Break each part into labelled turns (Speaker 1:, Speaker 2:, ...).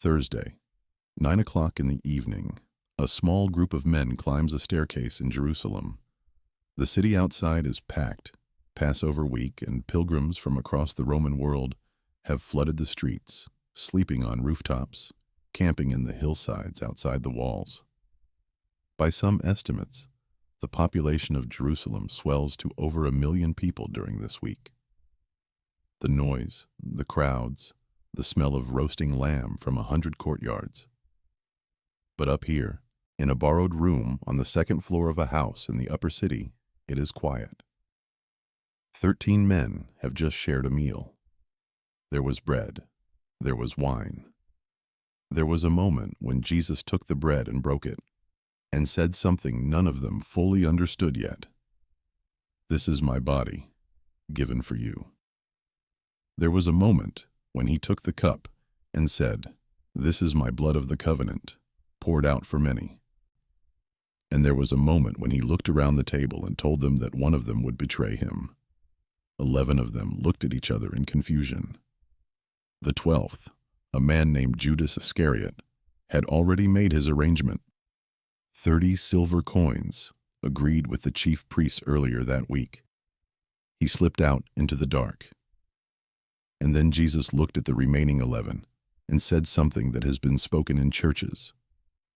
Speaker 1: Thursday, 9 o'clock in the evening, a small group of men climbs a staircase in Jerusalem. The city outside is packed. Passover week and pilgrims from across the Roman world have flooded the streets, sleeping on rooftops, camping in the hillsides outside the walls. By some estimates, the population of Jerusalem swells to over 1 million people during this week. The noise, the crowds, the smell of roasting lamb from 100 courtyards. But up here, in a borrowed room on the second floor of a house in the upper city, it is quiet. 13 men have just shared a meal. There was bread. There was wine. There was a moment when Jesus took the bread and broke it, and said something none of them fully understood yet. "This is my body, given for you." There was a moment when he took the cup and said, "This is my blood of the covenant, poured out for many." And there was a moment when he looked around the table and told them that one of them would betray him. 11 of them looked at each other in confusion. The 12th, a man named Judas Iscariot, had already made his arrangement. 30 silver coins, agreed with the chief priests earlier that week. He slipped out into the dark. And then Jesus looked at the remaining 11 and said something that has been spoken in churches,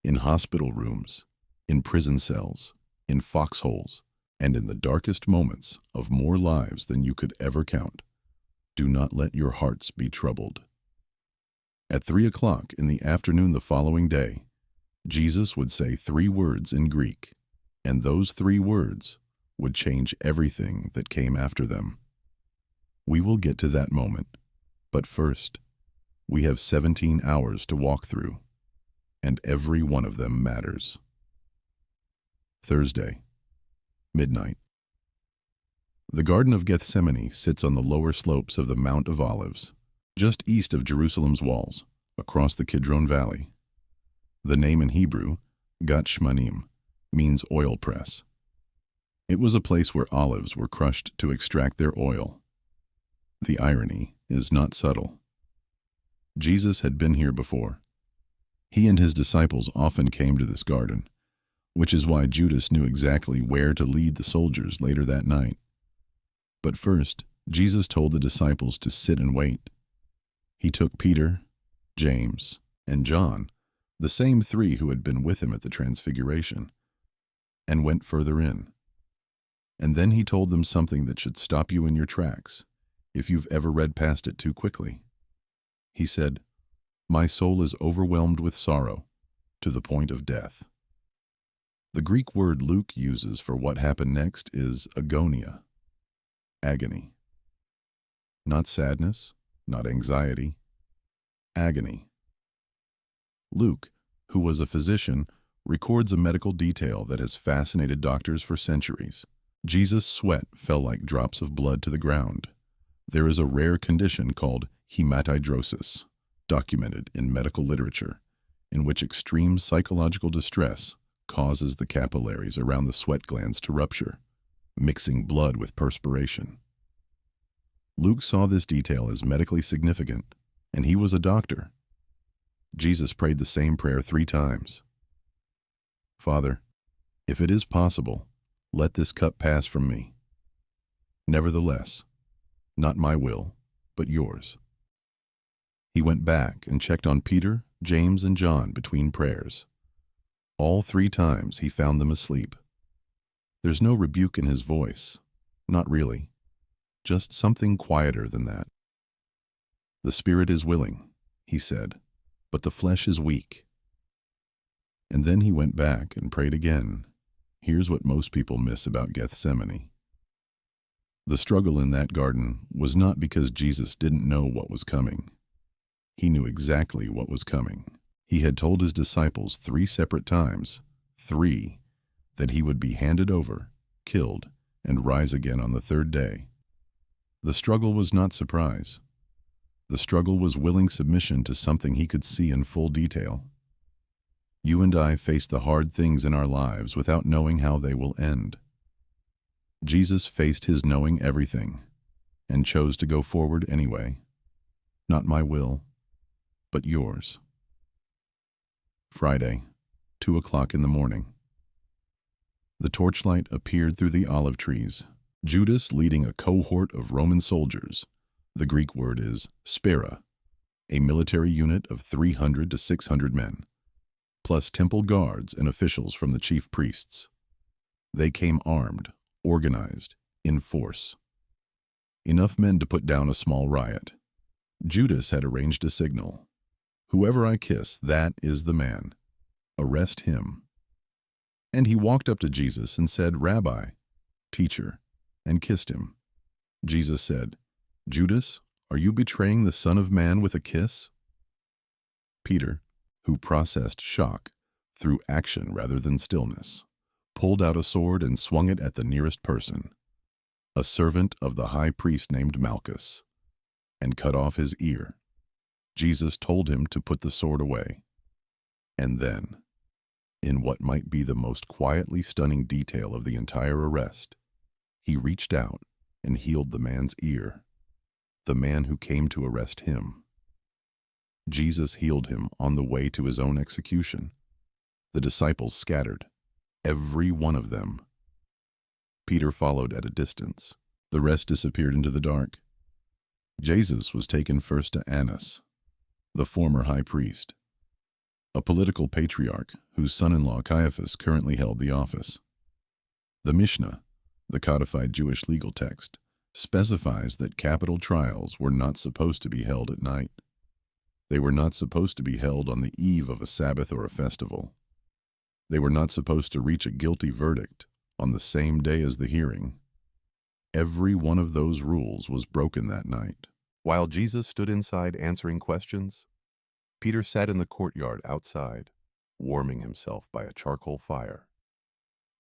Speaker 1: in hospital rooms, in prison cells, in foxholes, and in the darkest moments of more lives than you could ever count. Do not let your hearts be troubled. At 3 o'clock in the afternoon the following day, Jesus would say 3 words in Greek, and those 3 words would change everything that came after them. We will get to that moment, but first, we have 17 hours to walk through, and every one of them matters. Thursday, midnight. The Garden of Gethsemane sits on the lower slopes of the Mount of Olives, just east of Jerusalem's walls, across the Kidron Valley. The name in Hebrew, Gethsemane, means oil press. It was a place where olives were crushed to extract their oil. The irony is not subtle. Jesus had been here before. He and his disciples often came to this garden, which is why Judas knew exactly where to lead the soldiers later that night. But first, Jesus told the disciples to sit and wait. He took Peter, James, and John, the same 3 who had been with him at the Transfiguration, and went further in. And then he told them something that should stop you in your tracks, if you've ever read past it too quickly. He said, "My soul is overwhelmed with sorrow, to the point of death." The Greek word Luke uses for what happened next is agonia, agony. Not sadness, not anxiety, agony. Luke, who was a physician, records a medical detail that has fascinated doctors for centuries. Jesus' sweat fell like drops of blood to the ground. There is a rare condition called hematidrosis, documented in medical literature, in which extreme psychological distress causes the capillaries around the sweat glands to rupture, mixing blood with perspiration. Luke saw this detail as medically significant, and he was a doctor. Jesus prayed the same prayer 3 times. "Father, if it is possible, let this cup pass from me. Nevertheless, not my will, but yours." He went back and checked on Peter, James, and John between prayers. All 3 times he found them asleep. There's no rebuke in his voice, not really, just something quieter than that. "The spirit is willing," he said, "but the flesh is weak." And then he went back and prayed again. Here's what most people miss about Gethsemane. The struggle in that garden was not because Jesus didn't know what was coming. He knew exactly what was coming. He had told his disciples 3 separate times, 3, that he would be handed over, killed, and rise again on the 3rd day. The struggle was not surprise. The struggle was willing submission to something he could see in full detail. You and I face the hard things in our lives without knowing how they will end. Jesus faced his knowing everything and chose to go forward anyway. Not my will, but yours. Friday, 2 o'clock in the morning. The torchlight appeared through the olive trees. Judas leading a cohort of Roman soldiers. The Greek word is spera, a military unit of 300 to 600 men, plus temple guards and officials from the chief priests. They came armed, organized, in force. Enough men to put down a small riot. Judas had arranged a signal. Whoever I kiss, that is the man. Arrest him. And he walked up to Jesus and said, Rabbi, teacher, and kissed him. Jesus said, Judas, are you betraying the Son of Man with a kiss? Peter, who processed shock through action rather than stillness, pulled out a sword and swung it at the nearest person, a servant of the high priest named Malchus, and cut off his ear. Jesus told him to put the sword away. And then, in what might be the most quietly stunning detail of the entire arrest, he reached out and healed the man's ear, the man who came to arrest him. Jesus healed him on the way to his own execution. The disciples scattered, every one of them. Peter followed at a distance. The rest disappeared into the dark. Jesus was taken first to Annas, the former high priest, a political patriarch whose son-in-law Caiaphas currently held the office. The Mishnah, the codified Jewish legal text, specifies that capital trials were not supposed to be held at night. They were not supposed to be held on the eve of a Sabbath or a festival. They were not supposed to reach a guilty verdict on the same day as the hearing. Every one of those rules was broken that night. While Jesus stood inside answering questions, Peter sat in the courtyard outside, warming himself by a charcoal fire.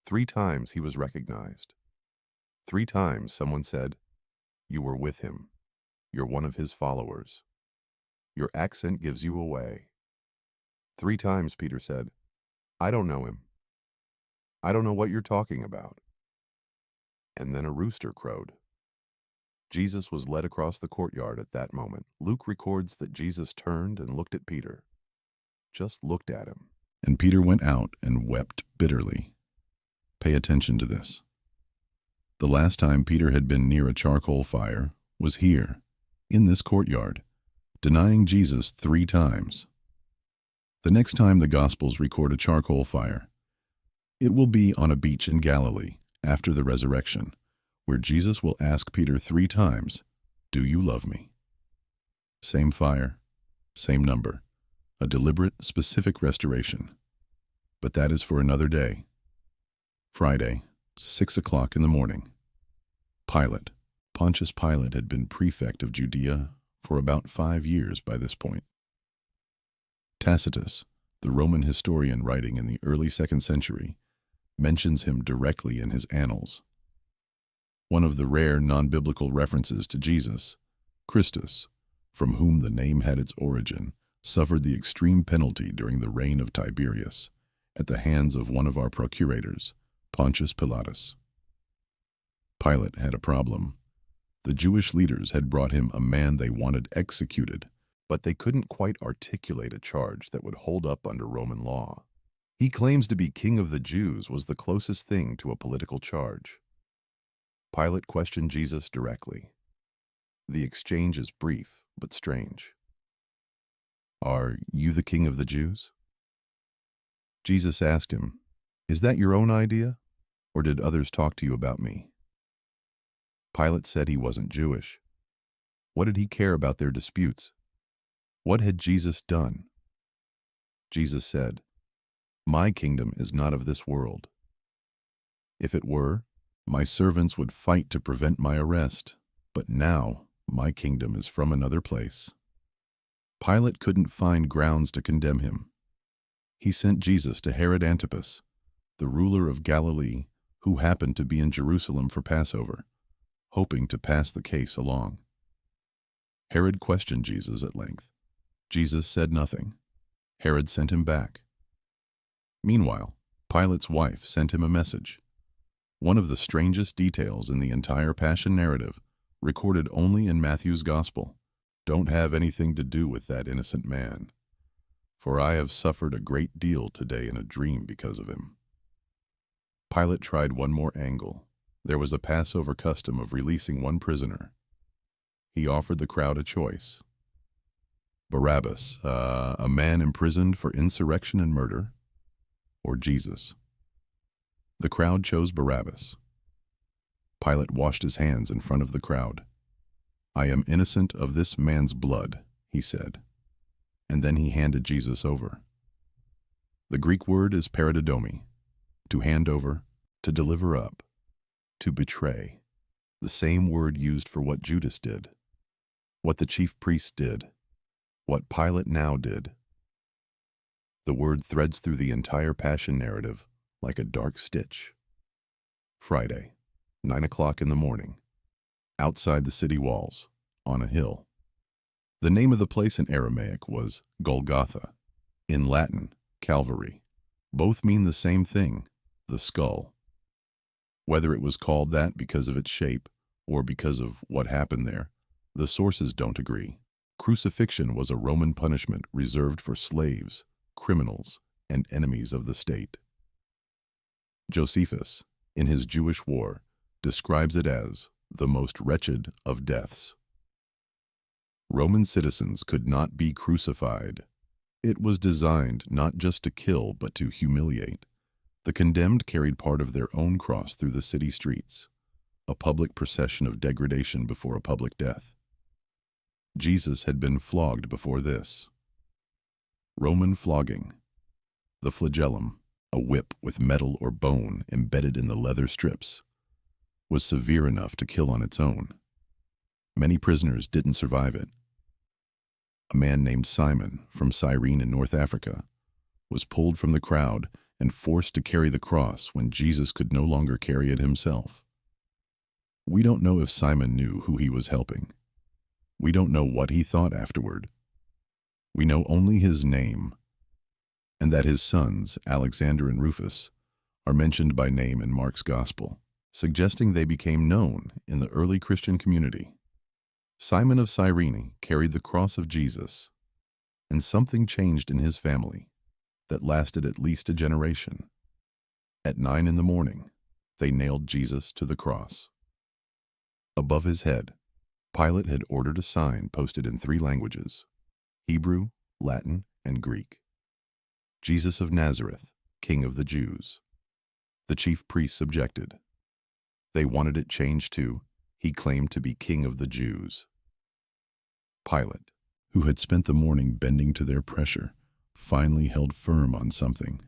Speaker 1: 3 times he was recognized. 3 times someone said, "You were with him. You're one of his followers. Your accent gives you away." 3 times Peter said, "I don't know him. I don't know what you're talking about." And then a rooster crowed. Jesus was led across the courtyard at that moment. Luke records that Jesus turned and looked at Peter. Just looked at him. And Peter went out and wept bitterly. Pay attention to this. The last time Peter had been near a charcoal fire was here, in this courtyard, denying Jesus 3 times. The next time the Gospels record a charcoal fire, it will be on a beach in Galilee after the resurrection, where Jesus will ask Peter 3 times, "Do you love me?" Same fire, same number, a deliberate, specific restoration. But that is for another day. Friday, 6 o'clock in the morning. Pilate. Pontius Pilate had been prefect of Judea for about 5 years by this point. Tacitus, the Roman historian writing in the early 2nd century, mentions him directly in his Annals. One of the rare non-biblical references to Jesus, Christus, from whom the name had its origin, suffered the extreme penalty during the reign of Tiberius at the hands of one of our procurators, Pontius Pilatus. Pilate had a problem. The Jewish leaders had brought him a man they wanted executed, but they couldn't quite articulate a charge that would hold up under Roman law. He claims to be king of the Jews was the closest thing to a political charge. Pilate questioned Jesus directly. The exchange is brief but strange. "Are you the king of the Jews?" Jesus asked him, "Is that your own idea, or did others talk to you about me?" Pilate said he wasn't Jewish. What did he care about their disputes? What had Jesus done? Jesus said, "My kingdom is not of this world. If it were, my servants would fight to prevent my arrest, but now my kingdom is from another place." Pilate couldn't find grounds to condemn him. He sent Jesus to Herod Antipas, the ruler of Galilee, who happened to be in Jerusalem for Passover, hoping to pass the case along. Herod questioned Jesus at length. Jesus said nothing. Herod sent him back. Meanwhile, Pilate's wife sent him a message. One of the strangest details in the entire Passion narrative, recorded only in Matthew's Gospel. "Don't have anything to do with that innocent man. for I have suffered a great deal today in a dream because of him." Pilate tried one more angle. There was a Passover custom of releasing one prisoner. He offered the crowd a choice. Barabbas, a man imprisoned for insurrection and murder, or Jesus. The crowd chose Barabbas. Pilate washed his hands in front of the crowd. "I am innocent of this man's blood," he said. And then he handed Jesus over. The Greek word is paradidomi, to hand over, to deliver up, to betray, the same word used for what Judas did, what the chief priests did, what Pilate now did. The word threads through the entire Passion narrative like a dark stitch. Friday, 9 o'clock in the morning, outside the city walls, on a hill. The name of the place in Aramaic was Golgotha, in Latin, Calvary. Both mean the same thing, the skull. Whether it was called that because of its shape or because of what happened there, the sources don't agree. Crucifixion was a Roman punishment reserved for slaves, criminals, and enemies of the state. Josephus, in his Jewish War, describes it as the most wretched of deaths. Roman citizens could not be crucified. It was designed not just to kill but to humiliate. The condemned carried part of their own cross through the city streets, a public procession of degradation before a public death. Jesus had been flogged before this. Roman flogging. The flagellum, a whip with metal or bone embedded in the leather strips, was severe enough to kill on its own. Many prisoners didn't survive it. A man named Simon from Cyrene in North Africa was pulled from the crowd and forced to carry the cross when Jesus could no longer carry it himself. We don't know if Simon knew who he was helping. We don't know what he thought afterward. We know only his name, and that his sons, Alexander and Rufus, are mentioned by name in Mark's Gospel, suggesting they became known in the early Christian community. Simon of Cyrene carried the cross of Jesus, and something changed in his family that lasted at least a generation. At 9 in the morning, they nailed Jesus to the cross. Above his head, Pilate had ordered a sign posted in 3 languages, Hebrew, Latin, and Greek. Jesus of Nazareth, King of the Jews. The chief priests objected. They wanted it changed to, he claimed to be King of the Jews. Pilate, who had spent the morning bending to their pressure, finally held firm on something.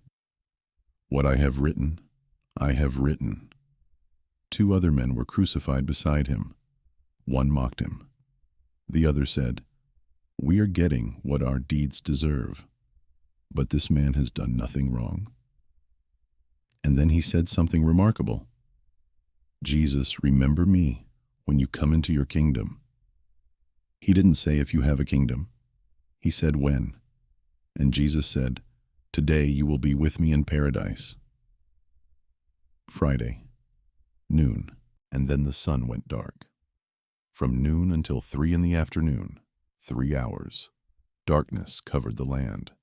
Speaker 1: "What I have written, I have written." 2 other men were crucified beside him. One mocked him. The other said, "We are getting what our deeds deserve, but this man has done nothing wrong." And then he said something remarkable. "Jesus, remember me when you come into your kingdom." He didn't say if you have a kingdom. He said when. And Jesus said, "Today you will be with me in paradise." Friday, noon, and then the sun went dark. From noon until 3 in the afternoon, 3 hours, darkness covered the land.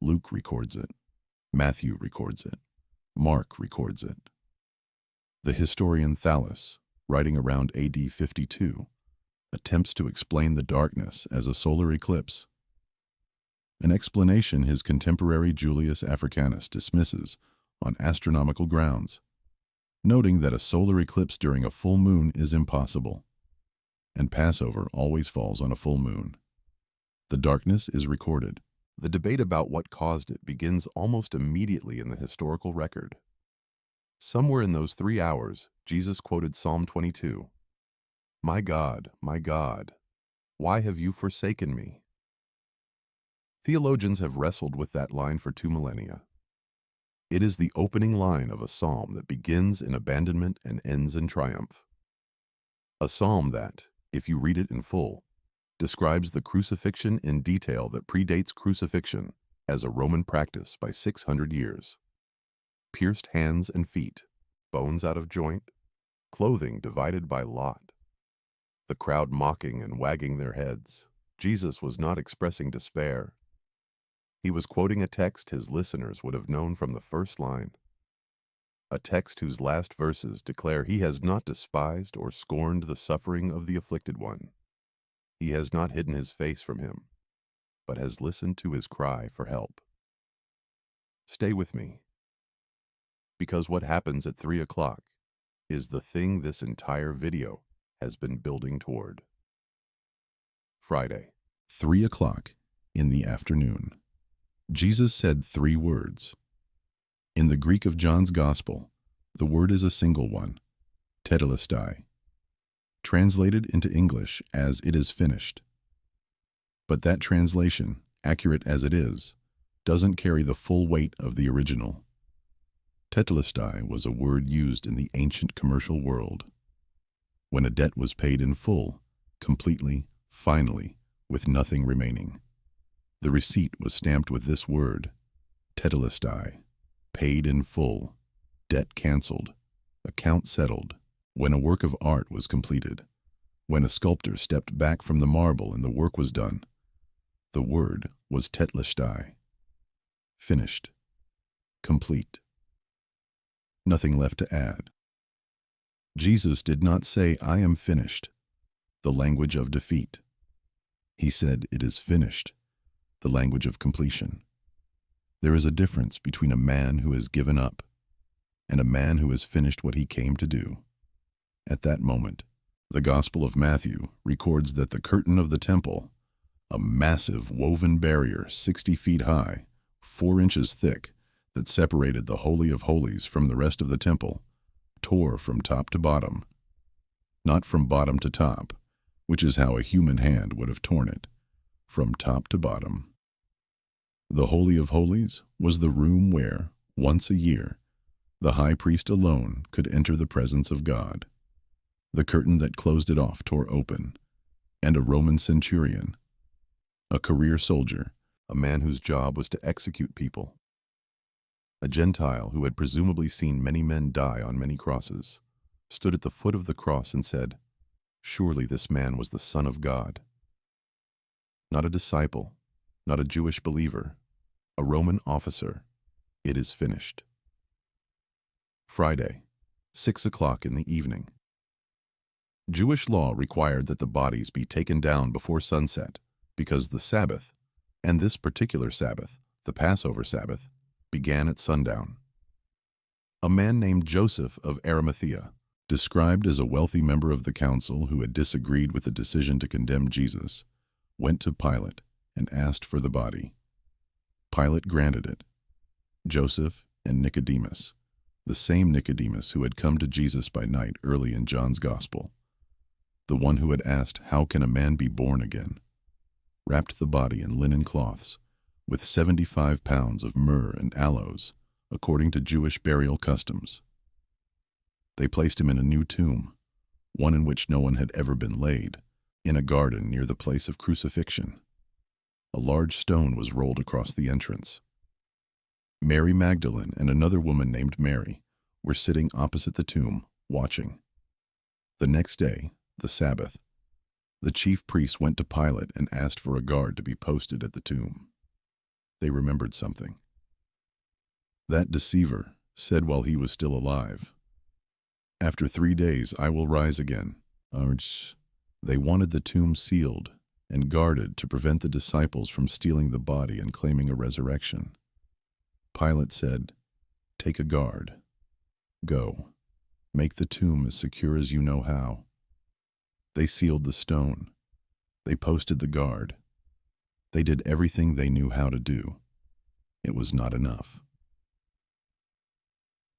Speaker 1: Luke records it. Matthew records it. Mark records it. The historian Thales, writing around AD 52, attempts to explain the darkness as a solar eclipse, an explanation his contemporary Julius Africanus dismisses on astronomical grounds, noting that a solar eclipse during a full moon is impossible, and Passover always falls on a full moon. The darkness is recorded. The debate about what caused it begins almost immediately in the historical record. Somewhere in those 3 hours, Jesus quoted Psalm 22, my God, why have you forsaken me?" Theologians have wrestled with that line for 2 millennia. It is the opening line of a psalm that begins in abandonment and ends in triumph. A psalm that, if you read it in full, describes the crucifixion in detail that predates crucifixion as a Roman practice by 600 years. Pierced hands and feet, bones out of joint, clothing divided by lot. The crowd mocking and wagging their heads. Jesus was not expressing despair.
Speaker 2: He was quoting a text his listeners would have known from the first line, a text whose last verses declare he has not despised or scorned the suffering of the afflicted one. He has not hidden his face from him, but has listened to his cry for help. Stay with me, because what happens at 3 o'clock is the thing this entire video has been building toward. Friday,
Speaker 1: 3 o'clock in the afternoon. Jesus said 3 words. In the Greek of John's Gospel, the word is a single one, Tetelestai, translated into English as "it is finished." But that translation, accurate as it is, doesn't carry the full weight of the original. Tetelestai was a word used in the ancient commercial world. When a debt was paid in full, completely, finally, with nothing remaining. The receipt was stamped with this word, Tetelestai, paid in full, debt canceled, account settled, when a work of art was completed, when a sculptor stepped back from the marble and the work was done. The word was Tetelestai, finished, complete. Nothing left to add. Jesus did not say, "I am finished," the language of defeat. He said, "It is finished," the language of completion. There is a difference between a man who has given up and a man who has finished what he came to do. At that moment, the Gospel of Matthew records that the curtain of the temple, a massive woven barrier 60 feet high, 4 inches thick, that separated the Holy of Holies from the rest of the temple, tore from top to bottom. Not from bottom to top, which is how a human hand would have torn it, from top to bottom. The Holy of Holies was the room where, once a year, the high priest alone could enter the presence of God. The curtain that closed it off tore open, and a Roman centurion, a career soldier, a man whose job was to execute people, a Gentile who had presumably seen many men die on many crosses, stood at the foot of the cross and said, "Surely this man was the Son of God." Not a disciple, not a Jewish believer, a Roman officer. It is finished. Friday, 6 o'clock in the evening. Jewish law required that the bodies be taken down before sunset because the Sabbath, and this particular Sabbath, the Passover Sabbath, began at sundown. A man named Joseph of Arimathea, described as a wealthy member of the council who had disagreed with the decision to condemn Jesus, went to Pilate and asked for the body. Pilate granted it. Joseph and Nicodemus, the same Nicodemus who had come to Jesus by night early in John's Gospel, the one who had asked, "How can a man be born again?" wrapped the body in linen cloths with 75 pounds of myrrh and aloes, according to Jewish burial customs. They placed him in a new tomb, one in which no one had ever been laid, in a garden near the place of crucifixion. A large stone was rolled across the entrance. Mary Magdalene and another woman named Mary were sitting opposite the tomb, watching. The next day, the Sabbath, the chief priests went to Pilate and asked for a guard to be posted at the tomb. They remembered something. That deceiver said while he was still alive, "After 3 days I will rise again." They wanted the tomb sealed and guarded to prevent the disciples from stealing the body and claiming a resurrection. Pilate said, "Take a guard. Go. Make the tomb as secure as you know how." They sealed the stone. They posted the guard. They did everything they knew how to do. It was not enough.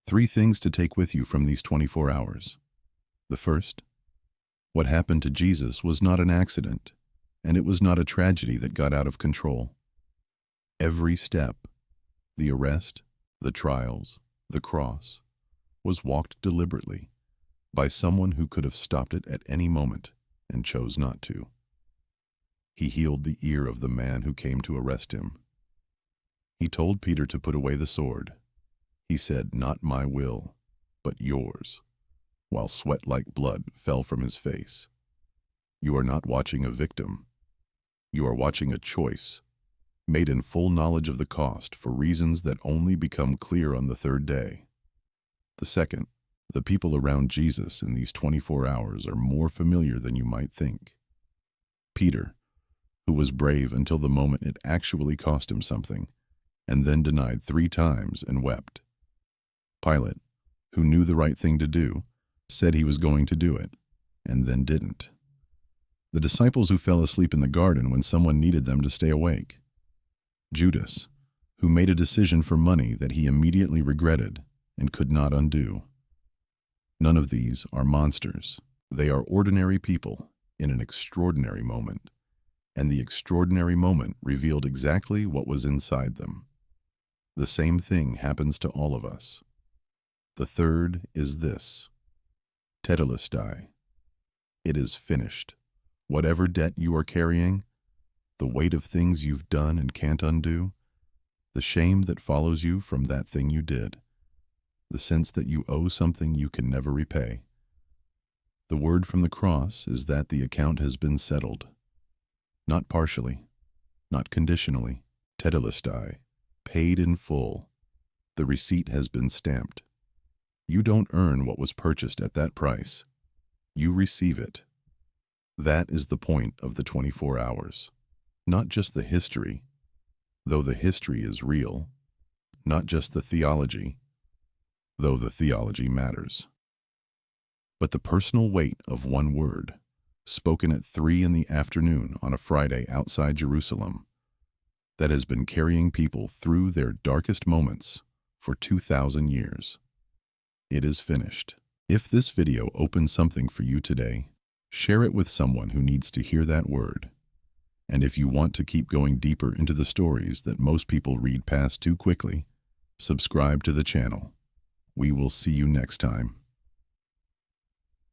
Speaker 1: 3 things to take with you from these 24 hours. The first, what happened to Jesus was not an accident, and it was not a tragedy that got out of control. Every step, the arrest, the trials, the cross, was walked deliberately by someone who could have stopped it at any moment and chose not to. He healed the ear of the man who came to arrest him. He told Peter to put away the sword. He said, "Not my will, but yours," while sweat like blood fell from his face. You are not watching a victim. You are watching a choice, made in full knowledge of the cost for reasons that only become clear on the third day. The second, the people around Jesus in these 24 hours are more familiar than you might think. Peter, who was brave until the moment it actually cost him something, and then denied 3 times and wept. Pilate, who knew the right thing to do, said he was going to do it, and then didn't. The disciples who fell asleep in the garden when someone needed them to stay awake. Judas, who made a decision for money that he immediately regretted and could not undo. None of these are monsters. They are ordinary people in an extraordinary moment, and the extraordinary moment revealed exactly what was inside them. The same thing happens to all of us. The third is this: Tetelestai. It is finished. Whatever debt you are carrying, the weight of things you've done and can't undo, the shame that follows you from that thing you did, the sense that you owe something you can never repay. The word from the cross is that the account has been settled. Not partially, not conditionally. Tetelestai, paid in full. The receipt has been stamped. You don't earn what was purchased at that price. You receive it. That is the point of the 24 hours. Not just the history, though the history is real. Not just the theology, though the theology matters. But the personal weight of one word, spoken at 3 in the afternoon on a Friday outside Jerusalem, that has been carrying people through their darkest moments for 2,000 years. It is finished. If this video opens something for you today, share it with someone who needs to hear that word. And if you want to keep going deeper into the stories that most people read past too quickly, subscribe to the channel. We will see you next time.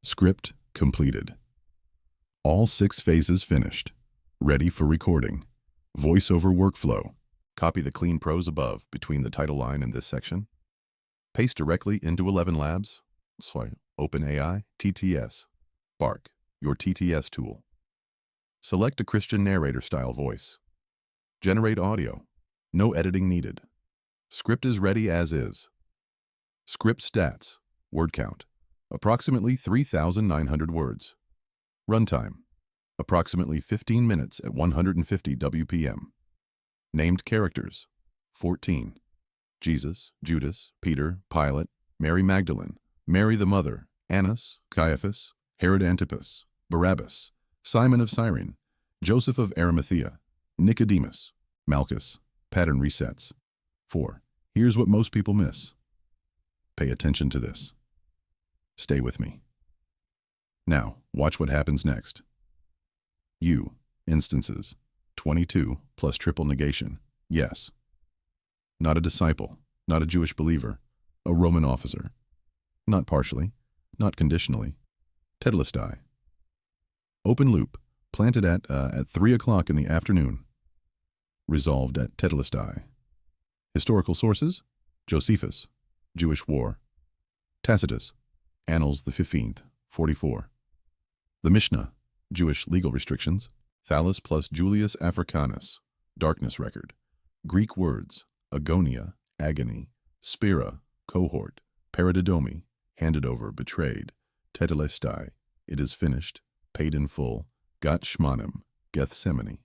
Speaker 1: Script completed. All 6 phases finished. Ready for recording. Voiceover workflow. Copy the clean prose above between the title line and this section. Paste directly into 11 Labs. OpenAI, TTS. Bark, your TTS tool. Select a Christian narrator style voice. Generate audio. No editing needed. Script is ready as is. Script stats. Word count. Approximately 3,900 words. Runtime. Approximately 15 minutes at 150 WPM. Named characters. 14. Jesus, Judas, Peter, Pilate, Mary Magdalene, Mary the Mother, Annas, Caiaphas, Herod Antipas, Barabbas, Simon of Cyrene, Joseph of Arimathea, Nicodemus, Malchus. Pattern resets. 4. Here's what most people miss. Pay attention to this. Stay with me. Now, watch what happens next. Instances. 22 plus triple negation. Yes. Not a disciple, not a Jewish believer, a Roman officer. Not partially, not conditionally. Tetelestai. Open loop, planted at 3 o'clock in the afternoon. Resolved at Tetelestai. Historical sources: Josephus, Jewish War. Tacitus, Annals the 15th, 44. The Mishnah, Jewish legal restrictions. Thallus plus Julius Africanus, darkness record. Greek words: agonia, agony, spira, cohort, paradidomi, handed over, betrayed. Tetelestai, it is finished, paid in full. Gethsemane, Gethsemane.